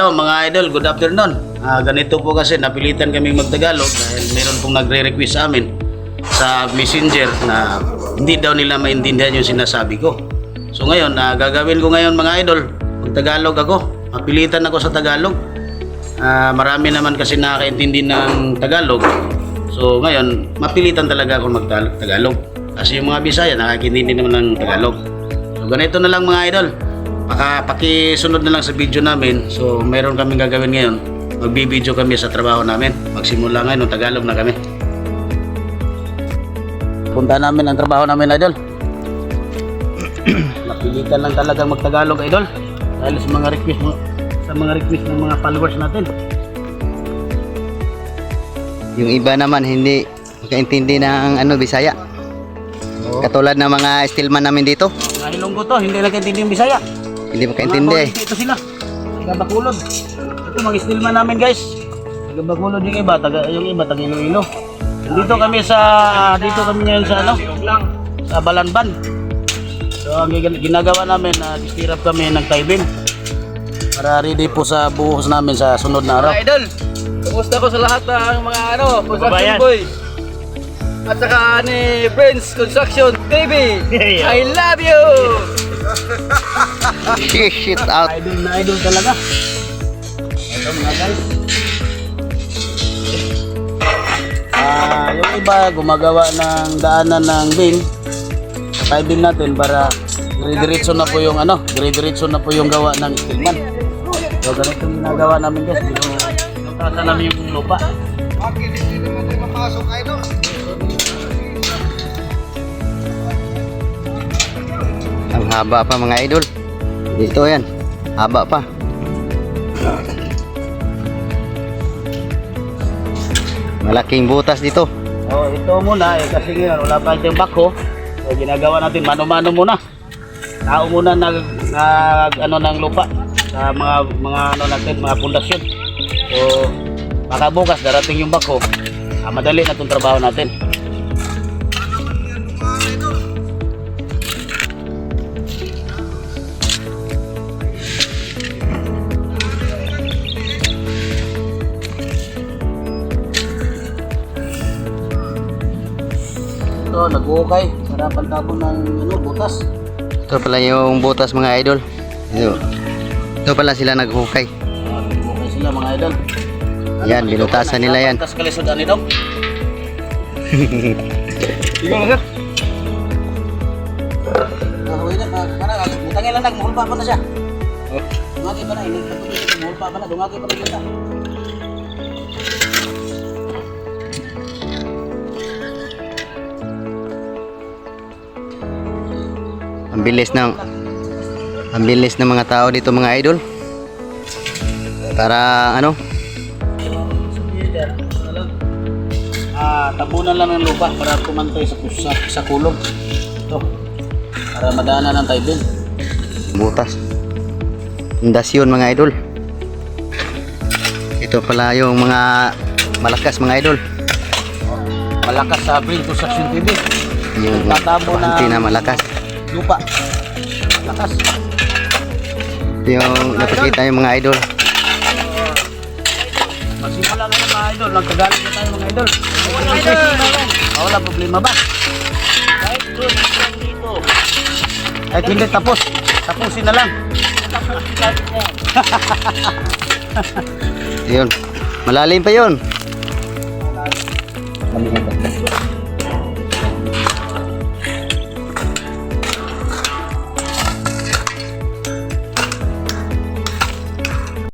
Hello mga idol, good afternoon. Ganito po kasi napilitan kaming magtagalog dahil meron pong nagre-request sa amin sa messenger na hindi daw nila maintindihan yung sinasabi ko. So ngayon, gagawin ko ngayon mga idol, magtagalog ako. Mapilitan ako sa Tagalog. Marami naman kasi nakakaintindi ng Tagalog. So ngayon, mapilitan talaga ako magtagalog. Kasi yung mga Bisaya nakakaintindi naman ng Tagalog. So ganito na lang mga idol. Pakisunod na lang sa video namin. So mayroon kaming gagawin ngayon. Magbibideo kami sa trabaho namin. Magsimula ngayon ng Tagalog na kami. Punta namin ang trabaho namin idol. Napilitan lang talagang magtagalog idol. Dahil sa mga request ng mga followers natin. Yung iba naman hindi makaintindi ng Bisaya. Katulad ng mga stillman namin dito. Mga Ilonggo to, hindi nakaintindi yung Bisaya. Hindi makaintindi. Ito sila. Taga Bacolod. Ito mga stillman namin guys. Taga Bacolod yung iba, taga Iloilo. Dito kami ngayon sa sa Balanban. So ang ginagawa namin, distirap kami ng taibin para ready po sa buhos namin sa sunod na araw. Mga idol, kumusta ko sa lahat ng mga construction boys at saka ni Friends Construction TV. I love you. Shit out. Idol na idol talaga. Ito mga guys. Yung iba gumagawa ng daanan ng bin sa taibin natin para dire-diretso na po yung gawa ng stillman. So ganito yung ginagawa namin guys. Pinutasan namin yung lupa. Bakit hindi naman tayo mapasok idol? Ang haba pa mga idol. Dito yan. Haba pa. Malaking butas dito. Oh, ito muna kasi ngayon wala pa tayong bako. So ginagawa natin mano-mano muna. Tao muna ng lupa sa mga natin, mga pundasyon. So baka bukas darating yung bako. Madali na 'tong trabaho natin. Ito, nag-uukay. Sarapan tabo ng butas. Ito pala yung butas mga idol. Ito pala sila naghukay. Nag-uukay sila mga idol. Yan, binutasan nila yan. Tas kalisudan nito. Sige na sir. Utangin lang nagmuhulpa pa na siya. Dungagi pa na, muhulpa pa na, dungagi pa na kita. Ang bilis ng mga tao dito mga idol. Para Tabunan lang ng lupa para kumantay sa kulog. Ito. Para madaanan ng taibin. butas. Indasyon mga idol. Ito pala yung mga malakas mga idol. Malakas sa Friends Construction TV. Yung Tatabo na na malakas. lupa. Malakas. Ito yung napakita yung mga idol. Magsimula na mga idol. Nagtagalog na tayo mga idol. Wala problema ba? Kahit doon, dito. Kahit hindi tapos. Tapusin na lang. Yun. Malalim pa yun.